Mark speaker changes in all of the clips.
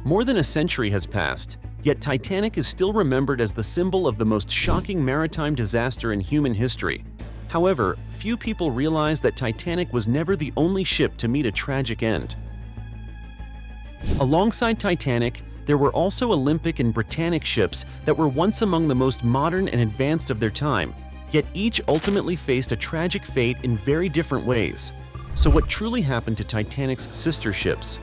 Speaker 1: More than a century has passed, yet Titanic is still remembered as the symbol of the most shocking maritime disaster in human history. However, few people realize that Titanic was never the only ship to meet a tragic end. Alongside Titanic, there were also Olympic and Britannic ships that were once among the most modern and advanced of their time, yet each ultimately faced a tragic fate in very different ways. So what truly happened to Titanic's sister ships?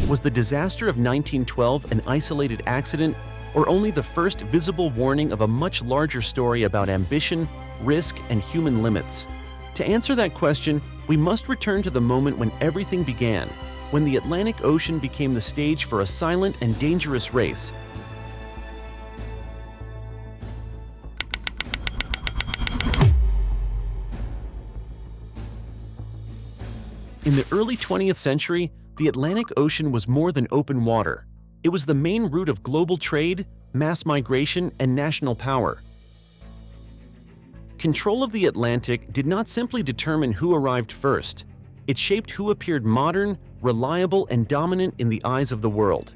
Speaker 1: Was the disaster of 1912 an isolated accident, or only the first visible warning of a much larger story about ambition, risk, and human limits? To answer that question, we must return to the moment when everything began, when the Atlantic Ocean became the stage for a silent and dangerous race. In the early 20th century, the Atlantic Ocean was more than open water. It was the main route of global trade, mass migration, and national power. Control of the Atlantic did not simply determine who arrived first. It shaped who appeared modern, reliable, and dominant in the eyes of the world.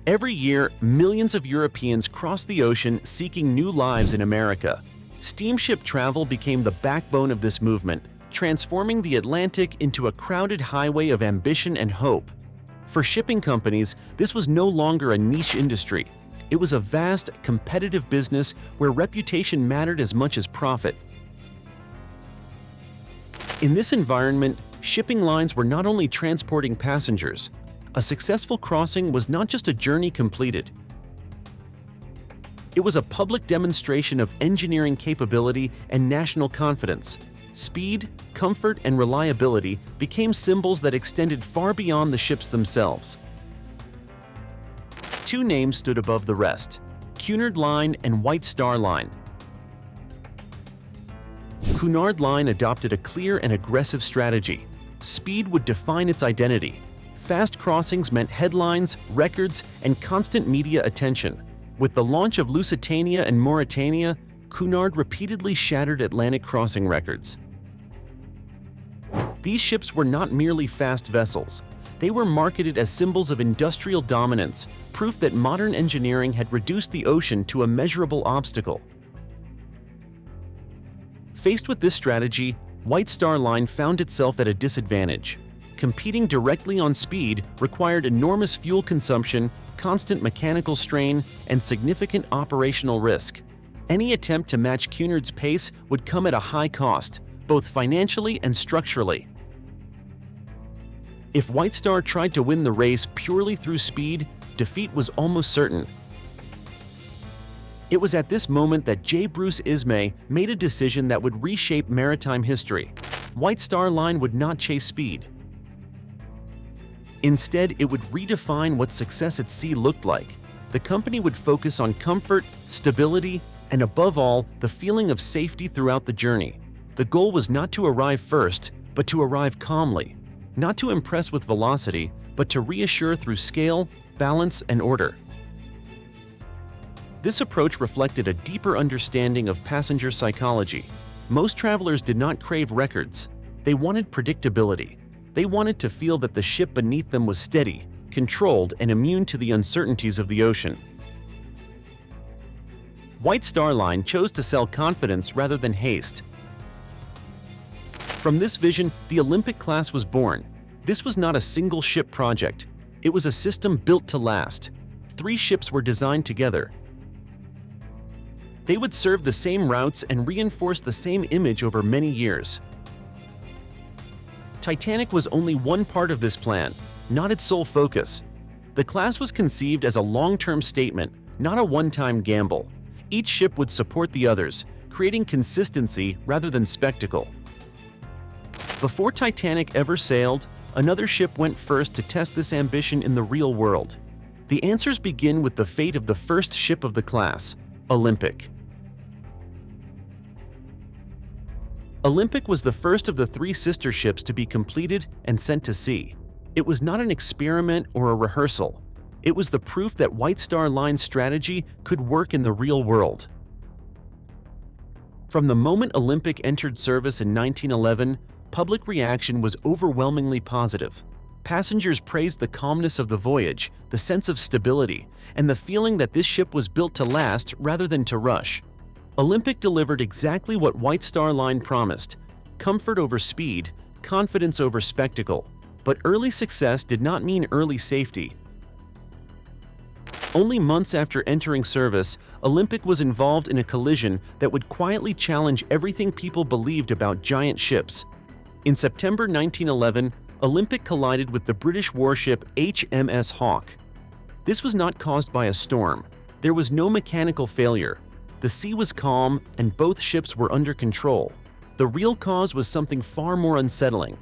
Speaker 1: Every year, millions of Europeans crossed the ocean seeking new lives in America. Steamship travel became the backbone of this movement, transforming the Atlantic into a crowded highway of ambition and hope. For shipping companies, this was no longer a niche industry. It was a vast, competitive business where reputation mattered as much as profit. In this environment, shipping lines were not only transporting passengers. A successful crossing was not just a journey completed. It was a public demonstration of engineering capability and national confidence. Speed, comfort, and reliability became symbols that extended far beyond the ships themselves. Two names stood above the rest: Cunard Line and White Star Line. Cunard Line adopted a clear and aggressive strategy. Speed would define its identity. Fast crossings meant headlines, records, and constant media attention. With the launch of Lusitania and Mauretania, Cunard repeatedly shattered Atlantic crossing records. These ships were not merely fast vessels. They were marketed as symbols of industrial dominance, proof that modern engineering had reduced the ocean to a measurable obstacle. Faced with this strategy, White Star Line found itself at a disadvantage. Competing directly on speed required enormous fuel consumption, constant mechanical strain, and significant operational risk. Any attempt to match Cunard's pace would come at a high cost, both financially and structurally. If White Star tried to win the race purely through speed, defeat was almost certain. It was at this moment that J. Bruce Ismay made a decision that would reshape maritime history. White Star Line would not chase speed. Instead, it would redefine what success at sea looked like. The company would focus on comfort, stability, and above all, the feeling of safety throughout the journey. The goal was not to arrive first, but to arrive calmly. Not to impress with velocity, but to reassure through scale, balance, and order. This approach reflected a deeper understanding of passenger psychology. Most travelers did not crave records. They wanted predictability. They wanted to feel that the ship beneath them was steady, controlled, and immune to the uncertainties of the ocean. White Star Line chose to sell confidence rather than haste. From this vision, the Olympic class was born. This was not a single ship project. It was a system built to last. 3 ships were designed together. They would serve the same routes and reinforce the same image over many years. Titanic was only one part of this plan, not its sole focus. The class was conceived as a long-term statement, not a one-time gamble. Each ship would support the others, creating consistency rather than spectacle. Before Titanic ever sailed, another ship went first to test this ambition in the real world. The answers begin with the fate of the first ship of the class, Olympic. Olympic was the first of the 3 sister ships to be completed and sent to sea. It was not an experiment or a rehearsal. It was the proof that White Star Line's strategy could work in the real world. From the moment Olympic entered service in 1911, public reaction was overwhelmingly positive. Passengers praised the calmness of the voyage, the sense of stability, and the feeling that this ship was built to last rather than to rush. Olympic delivered exactly what White Star Line promised: comfort over speed, confidence over spectacle. But early success did not mean early safety. Only months after entering service, Olympic was involved in a collision that would quietly challenge everything people believed about giant ships. In September 1911, Olympic collided with the British warship HMS Hawke. This was not caused by a storm. There was no mechanical failure. The sea was calm and both ships were under control. The real cause was something far more unsettling.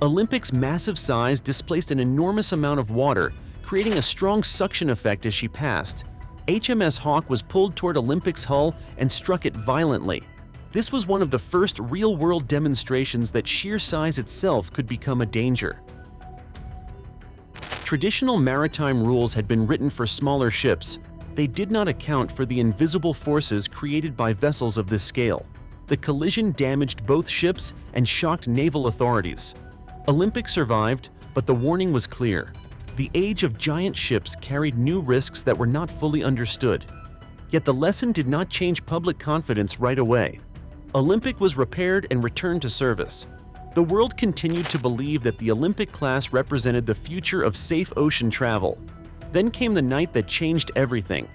Speaker 1: Olympic's massive size displaced an enormous amount of water, creating a strong suction effect as she passed. HMS Hawke was pulled toward Olympic's hull and struck it violently. This was one of the first real-world demonstrations that sheer size itself could become a danger. Traditional maritime rules had been written for smaller ships. They did not account for the invisible forces created by vessels of this scale. The collision damaged both ships and shocked naval authorities. Olympic survived, but the warning was clear. The age of giant ships carried new risks that were not fully understood. Yet the lesson did not change public confidence right away. Olympic was repaired and returned to service. The world continued to believe that the Olympic class represented the future of safe ocean travel. Then came the night that changed everything.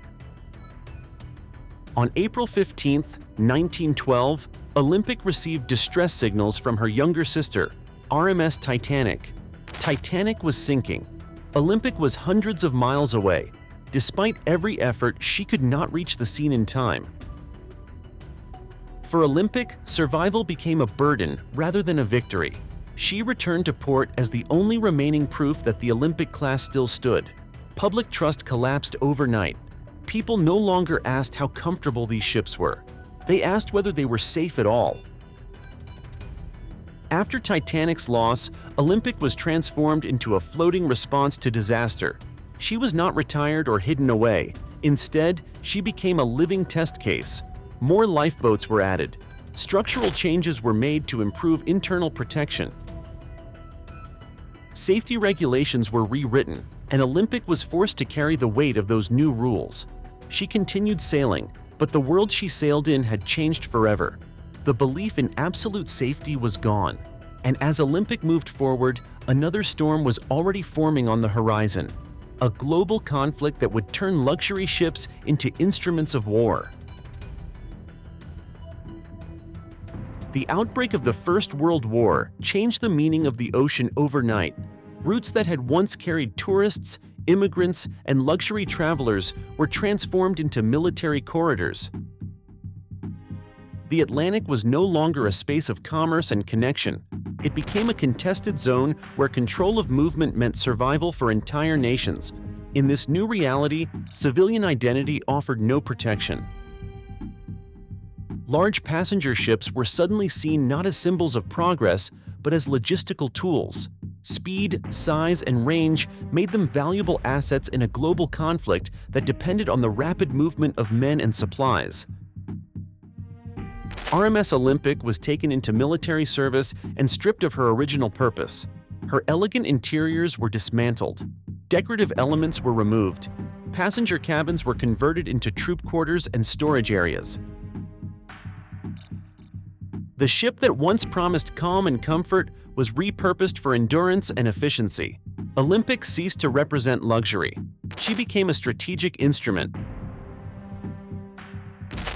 Speaker 1: On April 15, 1912, Olympic received distress signals from her younger sister, RMS Titanic. Titanic was sinking. Olympic was hundreds of miles away. Despite every effort, she could not reach the scene in time. For Olympic, survival became a burden rather than a victory. She returned to port as the only remaining proof that the Olympic class still stood. Public trust collapsed overnight. People no longer asked how comfortable these ships were. They asked whether they were safe at all. After Titanic's loss, Olympic was transformed into a floating response to disaster. She was not retired or hidden away. Instead, she became a living test case. More lifeboats were added. Structural changes were made to improve internal protection. Safety regulations were rewritten, and Olympic was forced to carry the weight of those new rules. She continued sailing, but the world she sailed in had changed forever. The belief in absolute safety was gone, and as Olympic moved forward, another storm was already forming on the horizon. A global conflict that would turn luxury ships into instruments of war. The outbreak of the First World War changed the meaning of the ocean overnight. Routes that had once carried tourists, immigrants, and luxury travelers were transformed into military corridors. The Atlantic was no longer a space of commerce and connection. It became a contested zone where control of movement meant survival for entire nations. In this new reality, civilian identity offered no protection. Large passenger ships were suddenly seen not as symbols of progress, but as logistical tools. Speed, size, and range made them valuable assets in a global conflict that depended on the rapid movement of men and supplies. RMS Olympic was taken into military service and stripped of her original purpose. Her elegant interiors were dismantled. Decorative elements were removed. Passenger cabins were converted into troop quarters and storage areas. The ship that once promised calm and comfort was repurposed for endurance and efficiency. Olympic ceased to represent luxury. She became a strategic instrument.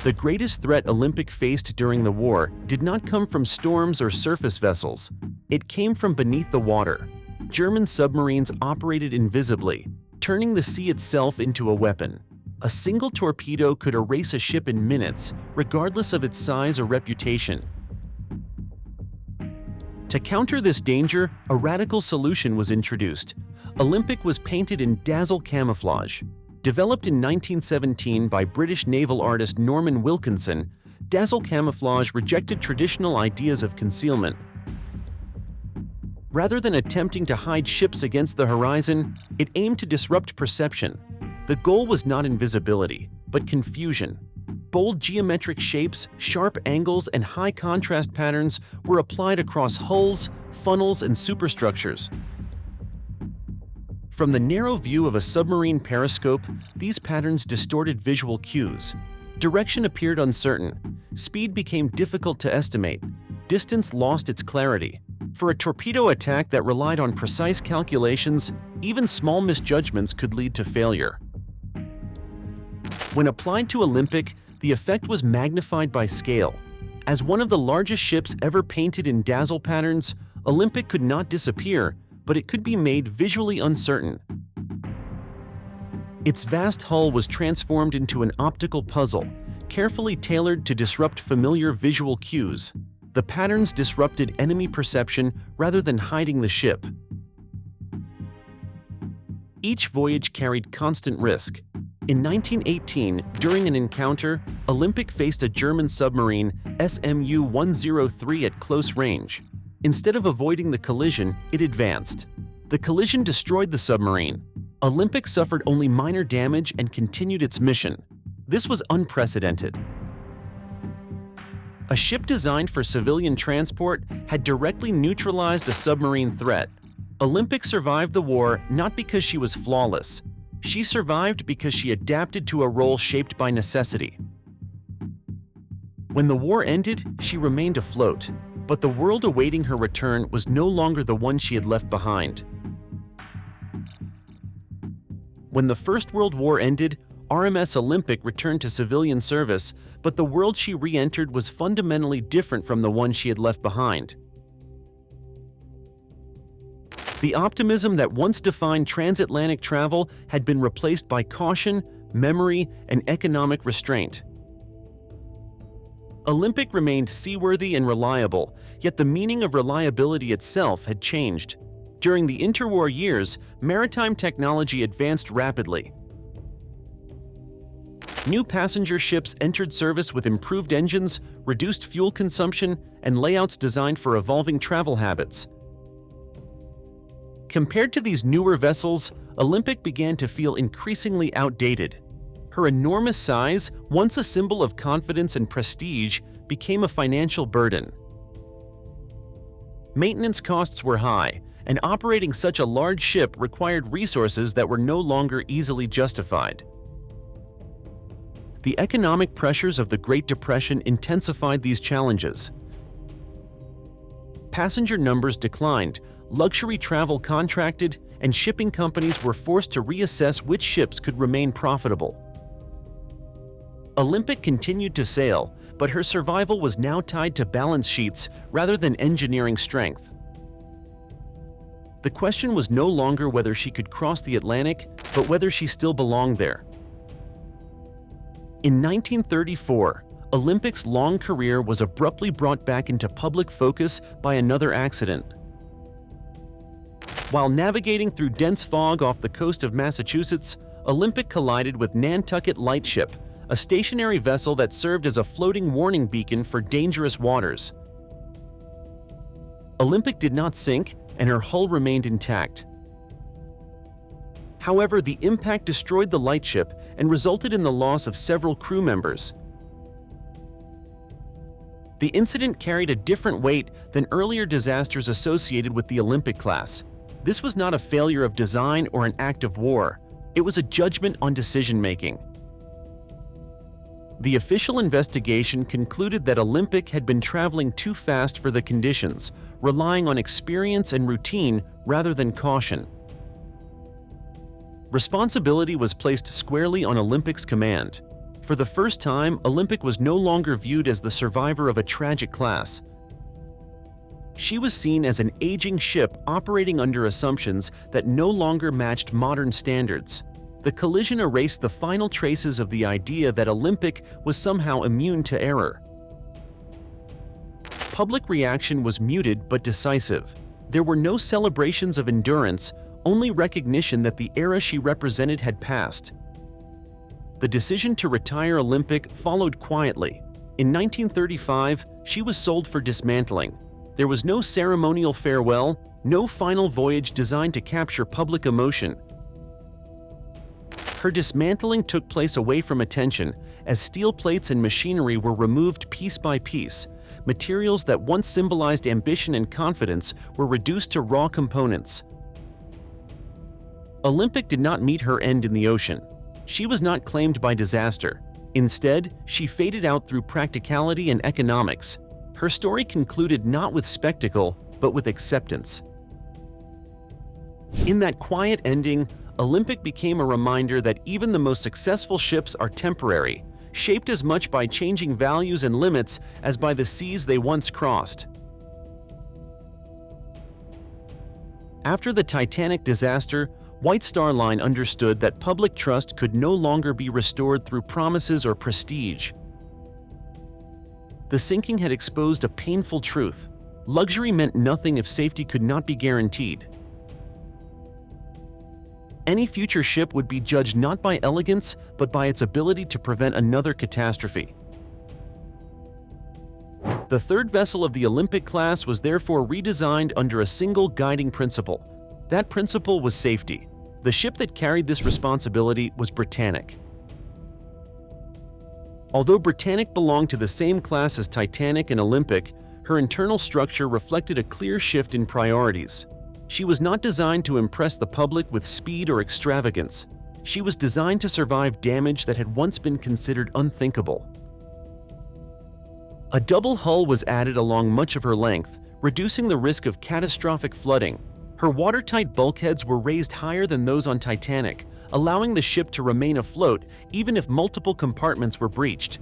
Speaker 1: The greatest threat Olympic faced during the war did not come from storms or surface vessels. It came from beneath the water. German submarines operated invisibly, turning the sea itself into a weapon. A single torpedo could erase a ship in minutes, regardless of its size or reputation. To counter this danger, a radical solution was introduced. Olympic was painted in dazzle camouflage. Developed in 1917 by British naval artist Norman Wilkinson, dazzle camouflage rejected traditional ideas of concealment. Rather than attempting to hide ships against the horizon, it aimed to disrupt perception. The goal was not invisibility, but confusion. Bold geometric shapes, sharp angles, and high contrast patterns were applied across hulls, funnels, and superstructures. From the narrow view of a submarine periscope, these patterns distorted visual cues. Direction appeared uncertain. Speed became difficult to estimate. Distance lost its clarity. For a torpedo attack that relied on precise calculations, even small misjudgments could lead to failure. When applied to Olympic, the effect was magnified by scale. As one of the largest ships ever painted in dazzle patterns, Olympic could not disappear, but it could be made visually uncertain. Its vast hull was transformed into an optical puzzle, carefully tailored to disrupt familiar visual cues. The patterns disrupted enemy perception rather than hiding the ship. Each voyage carried constant risk. In 1918, during an encounter, Olympic faced a German submarine, SMU-103, at close range. Instead of avoiding the collision, it advanced. The collision destroyed the submarine. Olympic suffered only minor damage and continued its mission. This was unprecedented. A ship designed for civilian transport had directly neutralized a submarine threat. Olympic survived the war not because she was flawless. She survived because she adapted to a role shaped by necessity. When the war ended, she remained afloat, but the world awaiting her return was no longer the one she had left behind. When the First World War ended, RMS Olympic returned to civilian service, but the world she re-entered was fundamentally different from the one she had left behind. The optimism that once defined transatlantic travel had been replaced by caution, memory, and economic restraint. Olympic remained seaworthy and reliable, yet the meaning of reliability itself had changed. During the interwar years, maritime technology advanced rapidly. New passenger ships entered service with improved engines, reduced fuel consumption, and layouts designed for evolving travel habits. Compared to these newer vessels, Olympic began to feel increasingly outdated. Her enormous size, once a symbol of confidence and prestige, became a financial burden. Maintenance costs were high, and operating such a large ship required resources that were no longer easily justified. The economic pressures of the Great Depression intensified these challenges. Passenger numbers declined, luxury travel contracted, and shipping companies were forced to reassess which ships could remain profitable. Olympic continued to sail, but her survival was now tied to balance sheets rather than engineering strength. The question was no longer whether she could cross the Atlantic, but whether she still belonged there. In 1934, Olympic's long career was abruptly brought back into public focus by another accident. While navigating through dense fog off the coast of Massachusetts, Olympic collided with Nantucket Lightship, a stationary vessel that served as a floating warning beacon for dangerous waters. Olympic did not sink, and her hull remained intact. However, the impact destroyed the lightship and resulted in the loss of several crew members. The incident carried a different weight than earlier disasters associated with the Olympic class. This was not a failure of design or an act of war. It was a judgment on decision-making. The official investigation concluded that Olympic had been traveling too fast for the conditions, relying on experience and routine rather than caution. Responsibility was placed squarely on Olympic's command. For the first time, Olympic was no longer viewed as the survivor of a tragic class. She was seen as an aging ship operating under assumptions that no longer matched modern standards. The collision erased the final traces of the idea that Olympic was somehow immune to error. Public reaction was muted but decisive. There were no celebrations of endurance, only recognition that the era she represented had passed. The decision to retire Olympic followed quietly. In 1935, she was sold for dismantling. There was no ceremonial farewell, no final voyage designed to capture public emotion. Her dismantling took place away from attention, as steel plates and machinery were removed piece by piece. Materials that once symbolized ambition and confidence were reduced to raw components. Olympic did not meet her end in the ocean. She was not claimed by disaster. Instead, she faded out through practicality and economics. Her story concluded not with spectacle, but with acceptance. In that quiet ending, Olympic became a reminder that even the most successful ships are temporary, shaped as much by changing values and limits as by the seas they once crossed. After the Titanic disaster, White Star Line understood that public trust could no longer be restored through promises or prestige. The sinking had exposed a painful truth. Luxury meant nothing if safety could not be guaranteed. Any future ship would be judged not by elegance, but by its ability to prevent another catastrophe. The third vessel of the Olympic class was therefore redesigned under a single guiding principle. That principle was safety. The ship that carried this responsibility was Britannic. Although Britannic belonged to the same class as Titanic and Olympic, her internal structure reflected a clear shift in priorities. She was not designed to impress the public with speed or extravagance. She was designed to survive damage that had once been considered unthinkable. A double hull was added along much of her length, reducing the risk of catastrophic flooding. Her watertight bulkheads were raised higher than those on Titanic, allowing the ship to remain afloat even if multiple compartments were breached.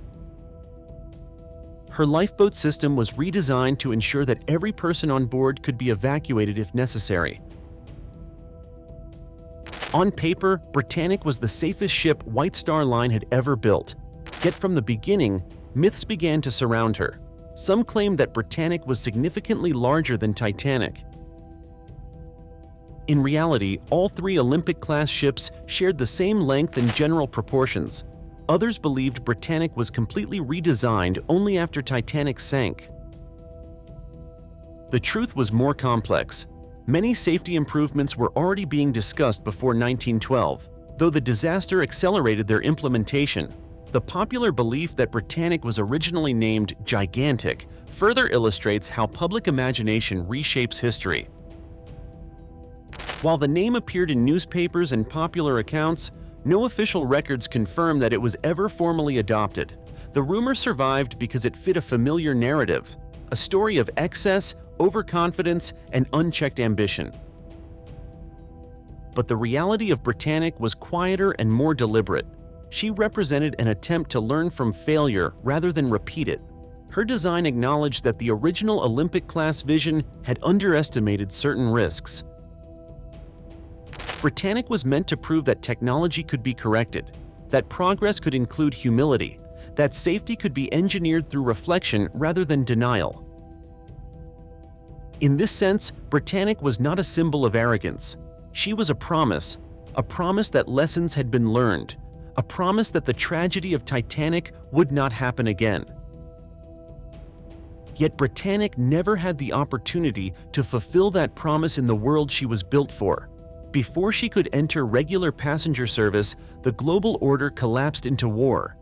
Speaker 1: Her lifeboat system was redesigned to ensure that every person on board could be evacuated if necessary. On paper, Britannic was the safest ship White Star Line had ever built. Yet from the beginning, myths began to surround her. Some claimed that Britannic was significantly larger than Titanic. In reality, all three Olympic-class ships shared the same length and general proportions. Others believed Britannic was completely redesigned only after Titanic sank. The truth was more complex. Many safety improvements were already being discussed before 1912, though the disaster accelerated their implementation. The popular belief that Britannic was originally named Gigantic further illustrates how public imagination reshapes history. While the name appeared in newspapers and popular accounts, no official records confirm that it was ever formally adopted. The rumor survived because it fit a familiar narrative, a story of excess, overconfidence, and unchecked ambition. But the reality of Britannic was quieter and more deliberate. She represented an attempt to learn from failure rather than repeat it. Her design acknowledged that the original Olympic-class vision had underestimated certain risks. Britannic was meant to prove that technology could be corrected, that progress could include humility, that safety could be engineered through reflection rather than denial. In this sense, Britannic was not a symbol of arrogance. She was a promise that lessons had been learned, a promise that the tragedy of Titanic would not happen again. Yet Britannic never had the opportunity to fulfill that promise in the world she was built for. Before she could enter regular passenger service, the global order collapsed into war.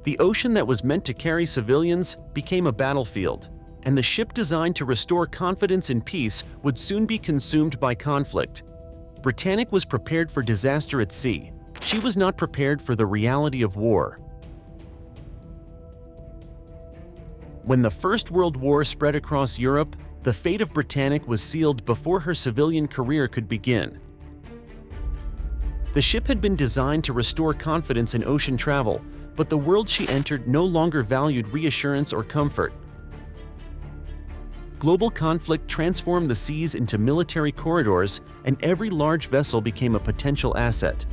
Speaker 1: The ocean that was meant to carry civilians became a battlefield, and the ship designed to restore confidence and peace would soon be consumed by conflict. Britannic was prepared for disaster at sea. She was not prepared for the reality of war. When the First World War spread across Europe, the fate of Britannic was sealed before her civilian career could begin. The ship had been designed to restore confidence in ocean travel, but the world she entered no longer valued reassurance or comfort. Global conflict transformed the seas into military corridors, and every large vessel became a potential asset.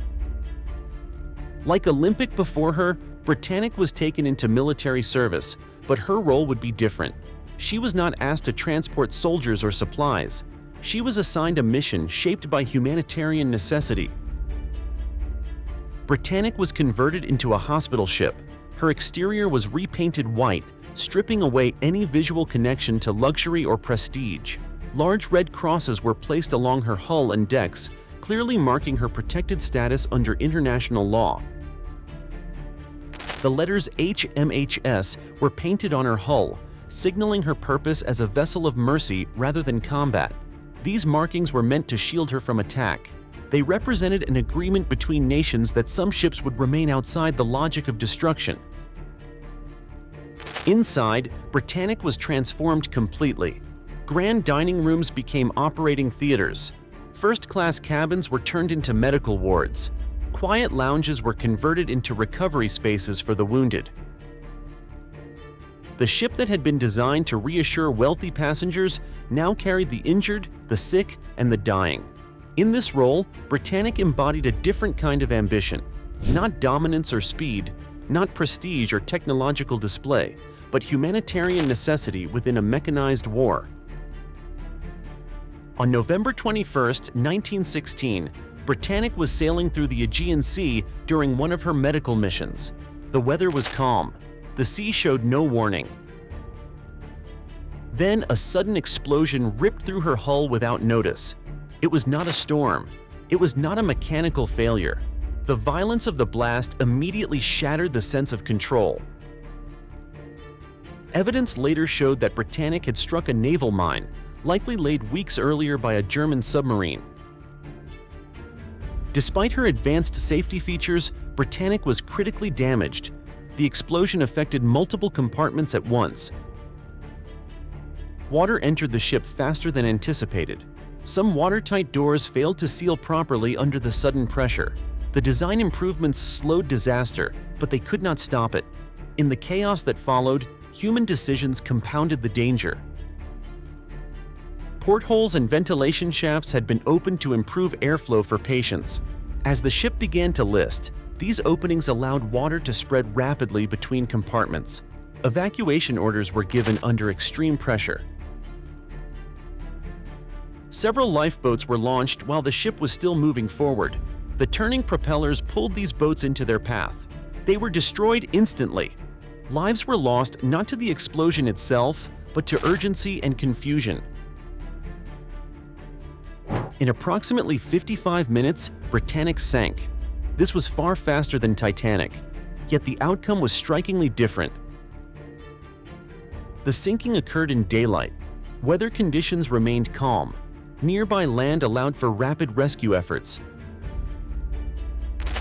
Speaker 1: Like Olympic before her, Britannic was taken into military service, but her role would be different. She was not asked to transport soldiers or supplies. She was assigned a mission shaped by humanitarian necessity. Britannic was converted into a hospital ship. Her exterior was repainted white, stripping away any visual connection to luxury or prestige. Large red crosses were placed along her hull and decks, clearly marking her protected status under international law. The letters HMHS were painted on her hull, signaling her purpose as a vessel of mercy rather than combat. These markings were meant to shield her from attack. They represented an agreement between nations that some ships would remain outside the logic of destruction. Inside, Britannic was transformed completely. Grand dining rooms became operating theaters. First-class cabins were turned into medical wards. Quiet lounges were converted into recovery spaces for the wounded. The ship that had been designed to reassure wealthy passengers now carried the injured, the sick, and the dying. In this role, Britannic embodied a different kind of ambition. Not dominance or speed, not prestige or technological display, but humanitarian necessity within a mechanized war. On November 21, 1916, Britannic was sailing through the Aegean Sea during one of her medical missions. The weather was calm. The sea showed no warning. Then a sudden explosion ripped through her hull without notice. It was not a storm. It was not a mechanical failure. The violence of the blast immediately shattered the sense of control. Evidence later showed that Britannic had struck a naval mine, likely laid weeks earlier by a German submarine. Despite her advanced safety features, Britannic was critically damaged. The explosion affected multiple compartments at once. Water entered the ship faster than anticipated. Some watertight doors failed to seal properly under the sudden pressure. The design improvements slowed disaster, but they could not stop it. In the chaos that followed, human decisions compounded the danger. Portholes and ventilation shafts had been opened to improve airflow for patients. As the ship began to list, these openings allowed water to spread rapidly between compartments. Evacuation orders were given under extreme pressure. Several lifeboats were launched while the ship was still moving forward. The turning propellers pulled these boats into their path. They were destroyed instantly. Lives were lost not to the explosion itself, but to urgency and confusion. In approximately 55 minutes, Britannic sank. This was far faster than Titanic, yet the outcome was strikingly different. The sinking occurred in daylight. Weather conditions remained calm. Nearby land allowed for rapid rescue efforts.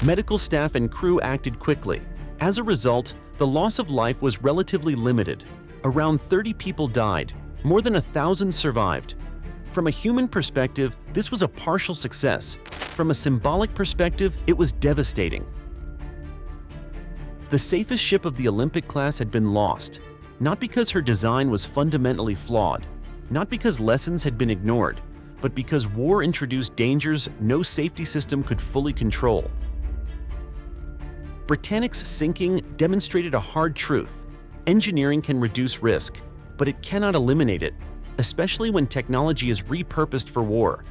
Speaker 1: Medical staff and crew acted quickly. As a result, the loss of life was relatively limited. Around 30 people died. More than 1,000 survived. From a human perspective, this was a partial success. From a symbolic perspective, it was devastating. The safest ship of the Olympic class had been lost, not because her design was fundamentally flawed, not because lessons had been ignored, but because war introduced dangers no safety system could fully control. Britannic's sinking demonstrated a hard truth. Engineering can reduce risk, but it cannot eliminate it, especially when technology is repurposed for war.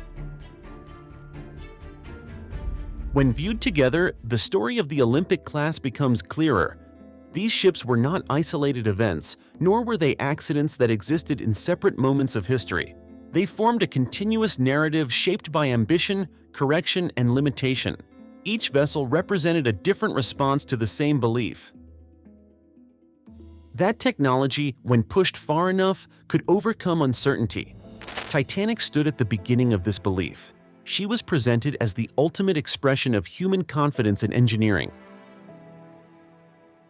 Speaker 1: When viewed together, the story of the Olympic class becomes clearer. These ships were not isolated events, nor were they accidents that existed in separate moments of history. They formed a continuous narrative shaped by ambition, correction, and limitation. Each vessel represented a different response to the same belief. That technology, when pushed far enough, could overcome uncertainty. Titanic stood at the beginning of this belief. She was presented as the ultimate expression of human confidence in engineering.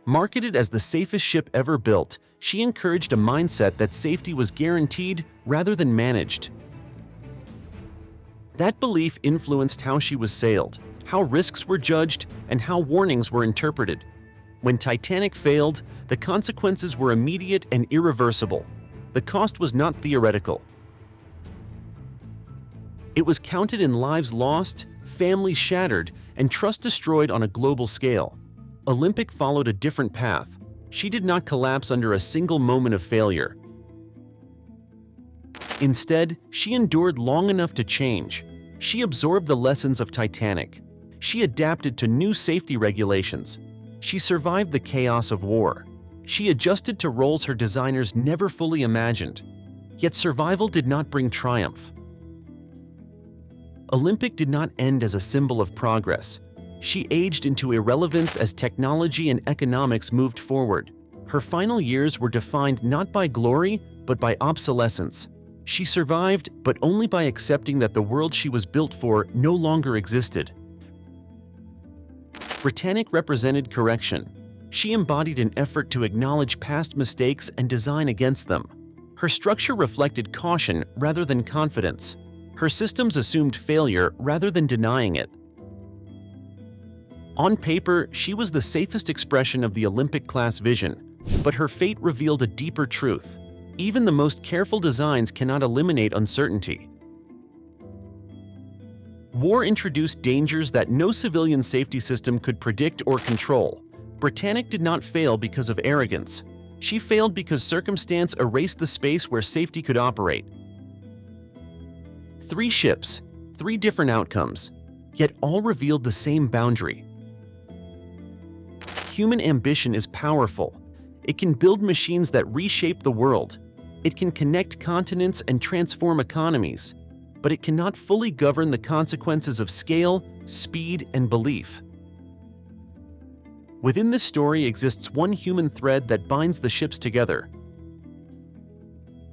Speaker 1: Marketed as the safest ship ever built, she encouraged a mindset that safety was guaranteed rather than managed. That belief influenced how she was sailed, how risks were judged, and how warnings were interpreted. When Titanic failed, the consequences were immediate and irreversible. The cost was not theoretical. It was counted in lives lost, families shattered, and trust destroyed on a global scale. Olympic followed a different path. She did not collapse under a single moment of failure. Instead, she endured long enough to change. She absorbed the lessons of Titanic. She adapted to new safety regulations. She survived the chaos of war. She adjusted to roles her designers never fully imagined. Yet survival did not bring triumph. Olympic did not end as a symbol of progress. She aged into irrelevance as technology and economics moved forward. Her final years were defined not by glory, but by obsolescence. She survived, but only by accepting that the world she was built for no longer existed. Britannic represented correction. She embodied an effort to acknowledge past mistakes and design against them. Her structure reflected caution rather than confidence. Her systems assumed failure rather than denying it. On paper, she was the safest expression of the Olympic-class vision, but her fate revealed a deeper truth. Even the most careful designs cannot eliminate uncertainty. War introduced dangers that no civilian safety system could predict or control. Britannic did not fail because of arrogance. She failed because circumstance erased the space where safety could operate. 3 ships, 3 different outcomes, yet all revealed the same boundary. Human ambition is powerful. It can build machines that reshape the world. It can connect continents and transform economies, but it cannot fully govern the consequences of scale, speed, and belief. Within this story exists one human thread that binds the ships together.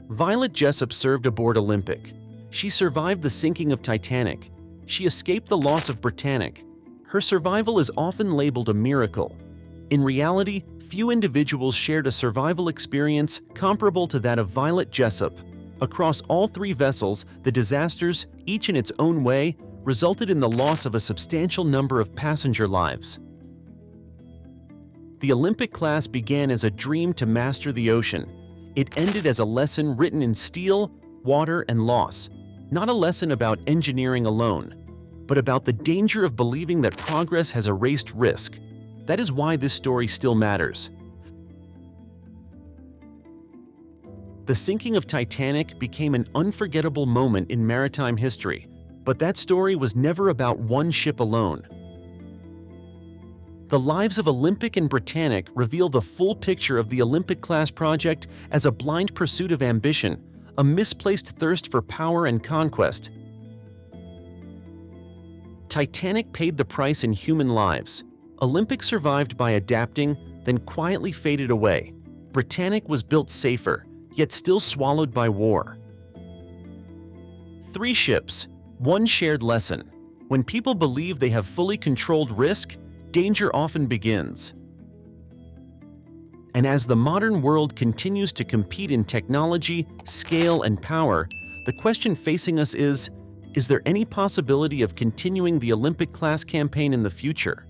Speaker 1: Violet Jessup served aboard Olympic. She survived the sinking of Titanic. She escaped the loss of Britannic. Her survival is often labeled a miracle. In reality, few individuals shared a survival experience comparable to that of Violet Jessup. Across all 3 vessels, the disasters, each in its own way, resulted in the loss of a substantial number of passenger lives. The Olympic class began as a dream to master the ocean. It ended as a lesson written in steel, water, and loss. Not a lesson about engineering alone, but about the danger of believing that progress has erased risk. That is why this story still matters. The sinking of Titanic became an unforgettable moment in maritime history, but that story was never about one ship alone. The lives of Olympic and Britannic reveal the full picture of the Olympic-class project as a blind pursuit of ambition, a misplaced thirst for power and conquest. Titanic paid the price in human lives. Olympic survived by adapting, then quietly faded away. Britannic was built safer, yet still swallowed by war. 3 ships, 1 shared lesson. When people believe they have fully controlled risk, danger often begins. And as the modern world continues to compete in technology, scale, and power, the question facing us is there any possibility of continuing the Olympic-class campaign in the future?